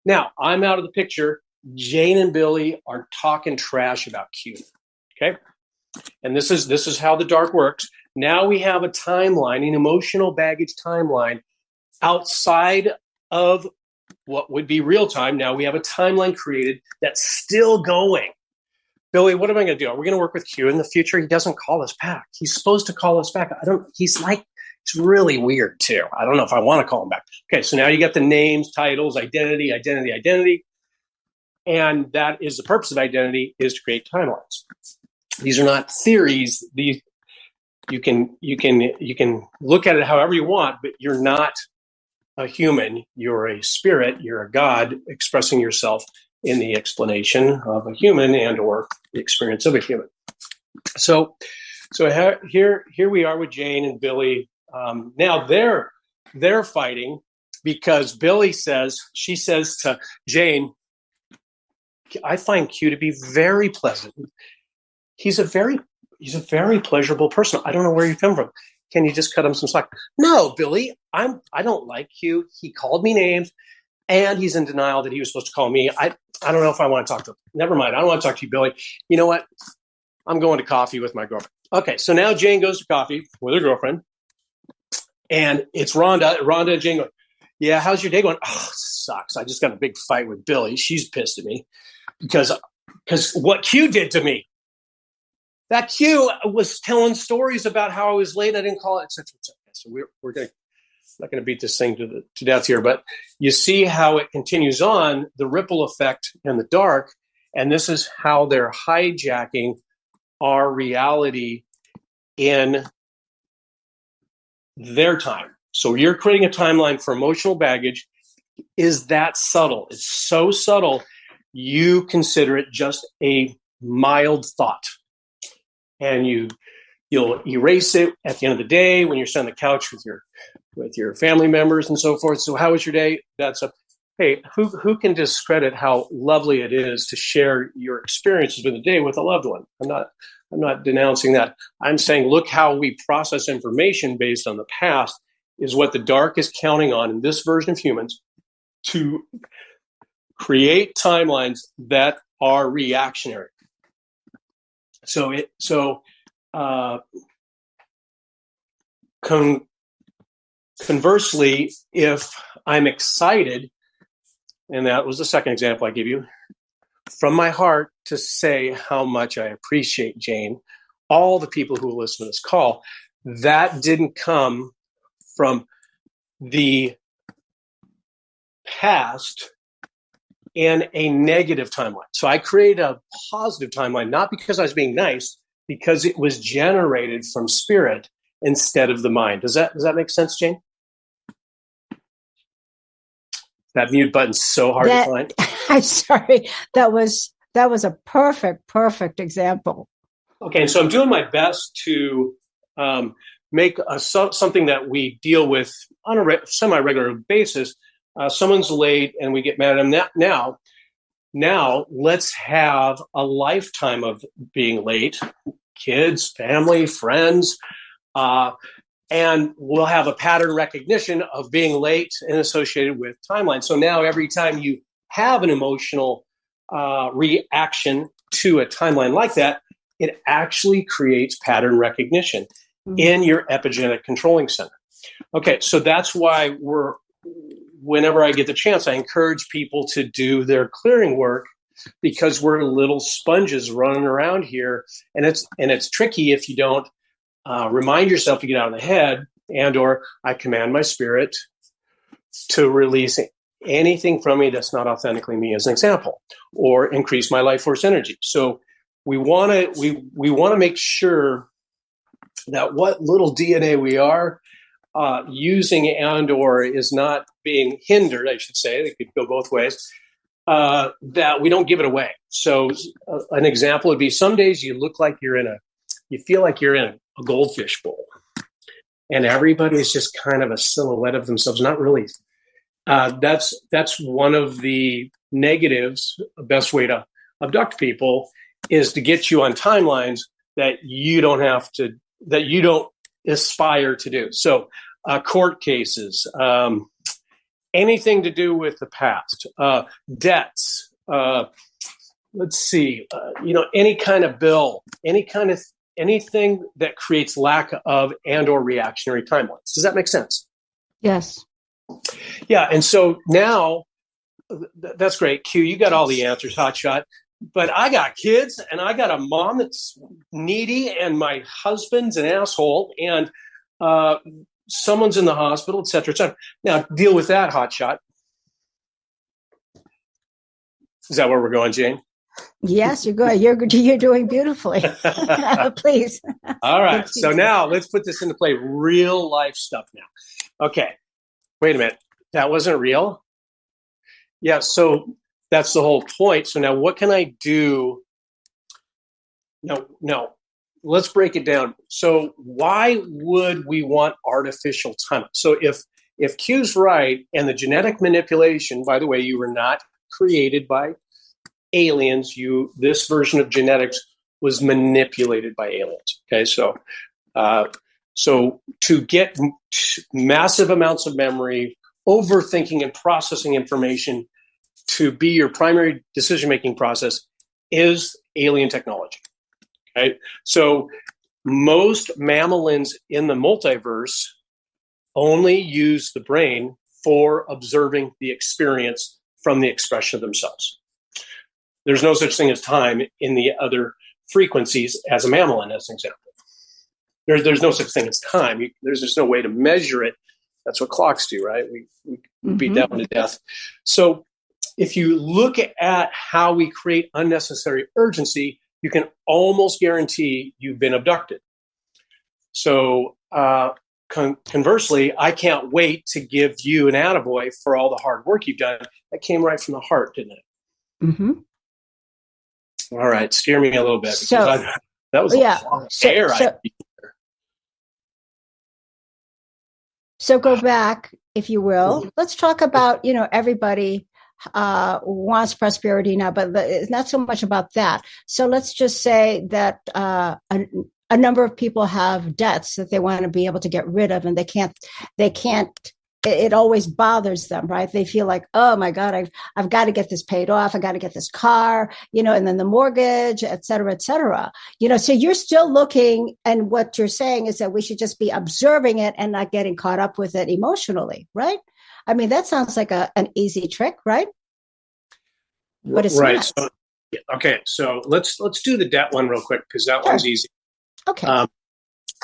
Now, I'm out of the picture. Jane and Billy are talking trash about Q. Okay? And this is how the dark works. Now we have a timeline, an emotional baggage timeline outside of what would be real time. Now we have a timeline created that's still going. Billy, what am I going to do? Are we going to work with Q in the future? He doesn't call us back. He's supposed to call us back. He's really weird too. I don't know if I want to call him back. Okay, so now you get the names, titles, identity. And that is the purpose of identity, is to create timelines. These are not theories. These you can look at it however you want, but you're not a human. You're a spirit. You're a God expressing yourself in the explanation of a human and or the experience of a human. So here we are with Jane and Billy. Now they're fighting because she says to Jane, I find Q to be very pleasant. He's a very pleasurable person. I don't know where you come from. Can you just cut him some slack? No, Billy, I don't like Q. He called me names, and he's in denial that he was supposed to call me. I don't know if I want to talk to him. Never mind. I don't want to talk to you, Billy. You know what? I'm going to coffee with my girlfriend. Okay, so now Jane goes to coffee with her girlfriend, and it's Rhonda. Rhonda and Jane go, yeah, how's your day going? Oh, it sucks. I just got a big fight with Billy. She's pissed at me because what Q did to me. That Q was telling stories about how I was late. I didn't call it, et cetera, et cetera. So we're not going to beat this thing to death here, but you see how it continues on, the ripple effect in the dark, and this is how they're hijacking our reality in their time. So you're creating a timeline for emotional baggage. Is that subtle? It's so subtle, you consider it just a mild thought. And you'll erase it at the end of the day when you're sitting on the couch with your family members and so forth. So how was your day? Hey, who can discredit how lovely it is to share your experiences with the day with a loved one? I'm not denouncing that. I'm saying, look how we process information based on the past is what the dark is counting on in this version of humans to create timelines that are reactionary. Conversely, if I'm excited, and that was the second example I give you, from my heart to say how much I appreciate Jane, all the people who will listen to this call, that didn't come from the past in a negative timeline. So I created a positive timeline, not because I was being nice, because it was generated from spirit instead of the mind. Does that make sense, Jane? That mute button's so hard to find. I'm sorry. That was a perfect example. Okay, and so I'm doing my best to make something that we deal with on a semi-regular basis. Someone's late and we get mad at them. Now let's have a lifetime of being late, kids, family, friends, and we'll have a pattern recognition of being late and associated with timeline. So now every time you have an emotional reaction to a timeline like that, it actually creates pattern recognition in your epigenetic controlling center. Okay, so that's why whenever I get the chance, I encourage people to do their clearing work because we're little sponges running around here, and it's tricky if you don't remind yourself to get out of the head, and or I command my spirit to release anything from me that's not authentically me, as an example, or increase my life force energy. So we want to make sure that what little DNA we are using and or is not being hindered, I should say, it could go both ways, that we don't give it away. So an example would be some days you feel like you're in a goldfish bowl and everybody's just kind of a silhouette of themselves, not really. That's one of the negatives. The best way to abduct people is to get you on timelines that you don't aspire to do. So court cases, anything to do with the past, debts, let's see, any kind of bill, anything that creates lack of and or reactionary timelines. Does that make sense? Yes. Yeah. And so now that's great. Q, you got all the answers, hotshot. But I got kids and I got a mom that's needy and my husband's an asshole and someone's in the hospital, et cetera, et cetera. Now deal with that, hotshot. Is that where we're going, Jane? Yes, you're good. You're doing beautifully. Please. All right. So now let's put this into play. Real life stuff now. Okay. Wait a minute. That wasn't real? Yeah. So that's the whole point. So now what can I do? No. Let's break it down. So why would we want artificial time? So if Q's right and the genetic manipulation, by the way, you were not created by aliens, this version of genetics was manipulated by aliens. Okay, so to get massive amounts of memory, overthinking and processing information to be your primary decision-making process is alien technology. Okay, so most mammalians in the multiverse only use the brain for observing the experience from the expression of themselves. There's no such thing as time in the other frequencies as a mammalin, as an example. There's no such thing as time. There's just no way to measure it. That's what clocks do, right? We beat that one to death. So if you look at how we create unnecessary urgency, you can almost guarantee you've been abducted. So conversely, I can't wait to give you an attaboy for all the hard work you've done. That came right from the heart, didn't it? Mm-hmm. All right, steer me a little bit. Because that was a long air. So go back, if you will. Let's talk about, everybody wants prosperity now, but it's not so much about that. So let's just say that a number of people have debts that they want to be able to get rid of, and they can't. It always bothers them, right? They feel like, oh my God, I've got to get this paid off. I got to get this car, and then the mortgage, et cetera, et cetera. So you're still looking, and what you're saying is that we should just be observing it and not getting caught up with it emotionally, right? I mean, that sounds like an easy trick, right? But it's right. not. So let's do the debt one real quick because that one's easy. Okay.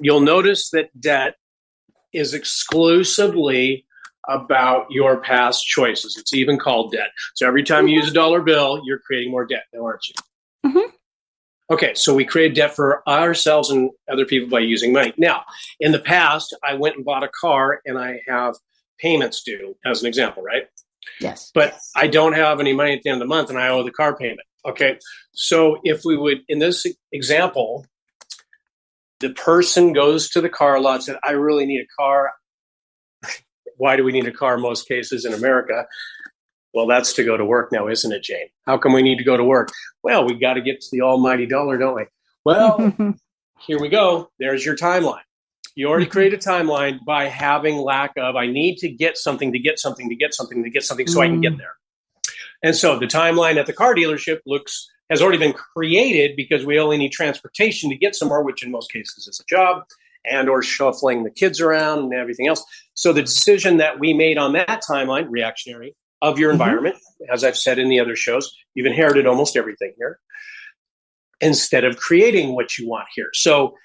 You'll notice that debt is exclusively about your past choices. It's even called debt. So every time you use a dollar bill, you're creating more debt, now aren't you? Mm-hmm. Okay, so we create debt for ourselves and other people by using money. Now, in the past, I went and bought a car and I have payments due, as an example, right? Yes. But I don't have any money at the end of the month and I owe the car payment. Okay, so if we would, in this example, the person goes to the car lot and said, I really need a car. Why do we need a car in most cases in America? Well, that's to go to work now, isn't it, Jane? How come we need to go to work? Well, we got to get to the almighty dollar, don't we? Well, here we go. There's your timeline. You already created a timeline by having lack of, I need to get something to get something to get something to get something so I can get there. And so the timeline at the car dealership has already been created because we only need transportation to get somewhere, which in most cases is a job, and or shuffling the kids around and everything else. So the decision that we made on that timeline, reactionary, of your environment, as I've said in the other shows, you've inherited almost everything here, instead of creating what you want here. So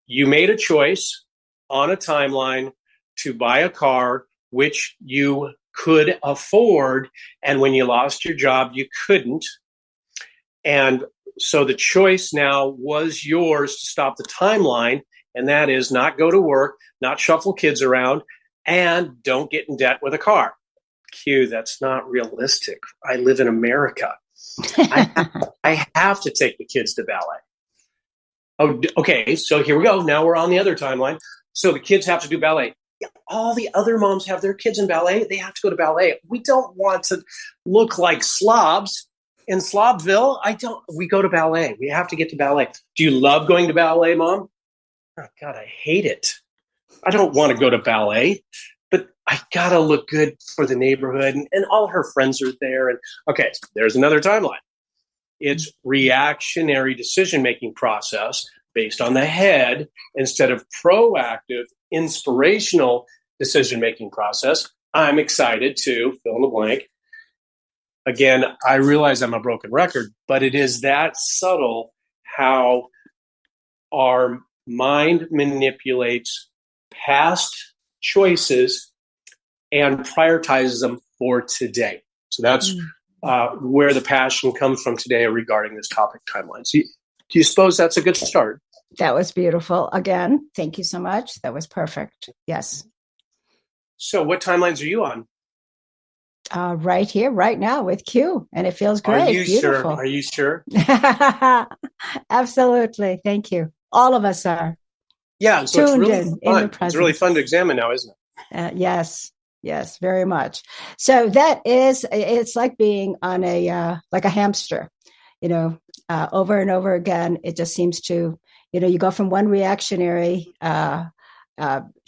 you made a choice on a timeline to buy a car, which you could afford, and when you lost your job, you couldn't. And so the choice now was yours to stop the timeline, and that is not go to work, not shuffle kids around, and don't get in debt with a car. Q, that's not realistic. I live in America. I have to take the kids to ballet. Oh, okay, so here we go. Now we're on the other timeline. So the kids have to do ballet. Yeah, all the other moms have their kids in ballet. They have to go to ballet. We don't want to look like slobs. In Slobville, we go to ballet. We have to get to ballet. Do you love going to ballet, Mom? Oh, God, I hate it. I don't want to go to ballet. But I gotta look good for the neighborhood, and all her friends are there. And okay, there's another timeline. It's reactionary decision-making process based on the head instead of proactive, inspirational decision-making process. I'm excited to fill in the blank. Again, I realize I'm a broken record, but it is that subtle how our mind manipulates past choices and prioritizes them for today. So that's where the passion comes from today regarding this topic, timelines. Do you suppose that's a good start? That was beautiful. Again, thank you so much. That was perfect. Yes. So what timelines are you on? Right here, right now with Q, and it feels great. Are you beautiful. sure? Are you sure? Absolutely. Thank you. All of us are. Yeah, so it's really fun. It's really fun to examine now, isn't it? Yes, very much. So it's like being on like a hamster, over and over again. It just seems to, you go from one reactionary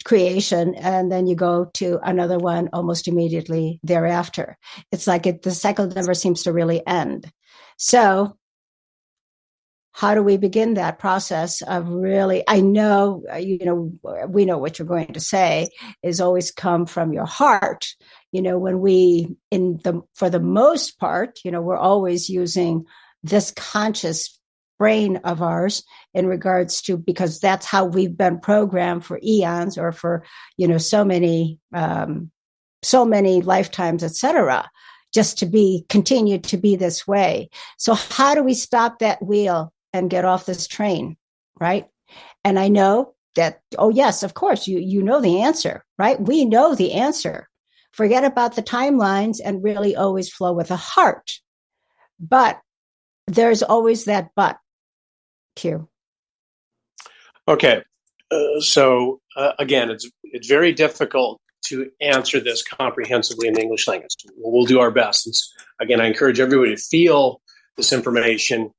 creation, and then you go to another one almost immediately thereafter. It's like the cycle never seems to really end. So how do we begin that process of really, I know, we know what you're going to say is always come from your heart. When for the most part, we're always using this conscious brain of ours in regards to, because that's how we've been programmed for eons, or for, so many lifetimes, etc., just to continue to be this way. So how do we stop that wheel and get off this train, right? And I know that, oh yes, of course, you know the answer, right? We know the answer. Forget about the timelines and really always flow with the heart. But there's always that but, Q. Okay. So again, it's very difficult to answer this comprehensively in the English language. We'll do our best. Again, I encourage everybody to feel this information,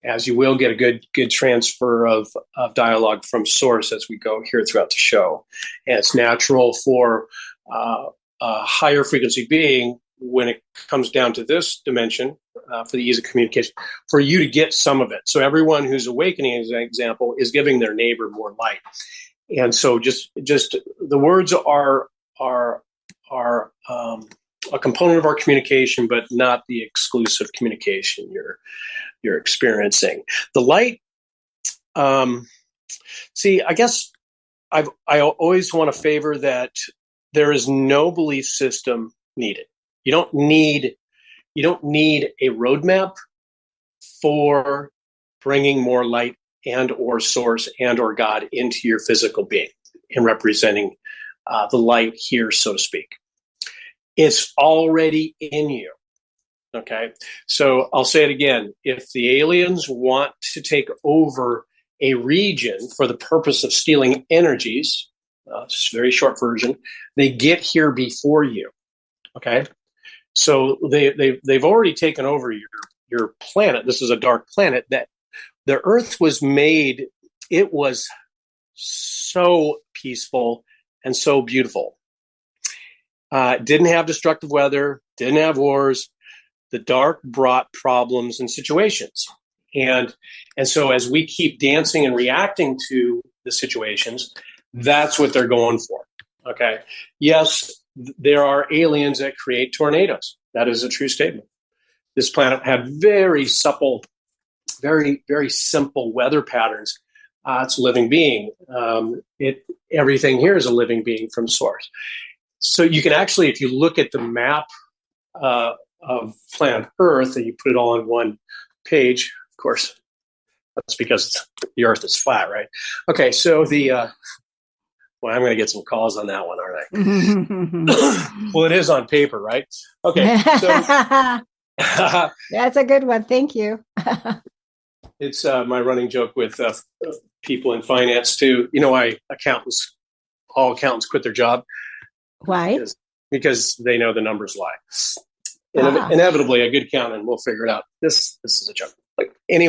as you will get a good transfer of dialogue from source as we go here throughout the show. And it's natural for a higher frequency being, when it comes down to this dimension, for the ease of communication, for you to get some of it. So everyone who's awakening, as an example, is giving their neighbor more light. And so just the words are a component of our communication, but not the exclusive communication you're experiencing. The light, I guess I always want to favor that there is no belief system needed. You don't need a roadmap for bringing more light and or source and or God into your physical being and representing the light here, so to speak. It's already in you. Okay, so I'll say it again. If the aliens want to take over a region for the purpose of stealing energies, it's a very short version, they get here before you. Okay, so they've already taken over your planet. This is a dark planet. That the Earth was made. It was so peaceful and so beautiful. Didn't have destructive weather. Didn't have wars. The dark brought problems and situations. And so as we keep dancing and reacting to the situations, that's what they're going for. Okay. Yes, there are aliens that create tornadoes. That is a true statement. This planet had very supple, very, very simple weather patterns. It's a living being. Everything here is a living being from source. So you can actually, if you look at the map of planet Earth and you put it all on one page, of course, that's because the Earth is flat, right? Okay, so well, I'm going to get some calls on that one, aren't I? Well, it is on paper, right? Okay, so that's a good one. Thank you. It's my running joke with people in finance too. You know why all accountants quit their job? Why? Because they know the numbers lie. Inevitably, a good accountant will figure it out. This is a joke. Like anyway.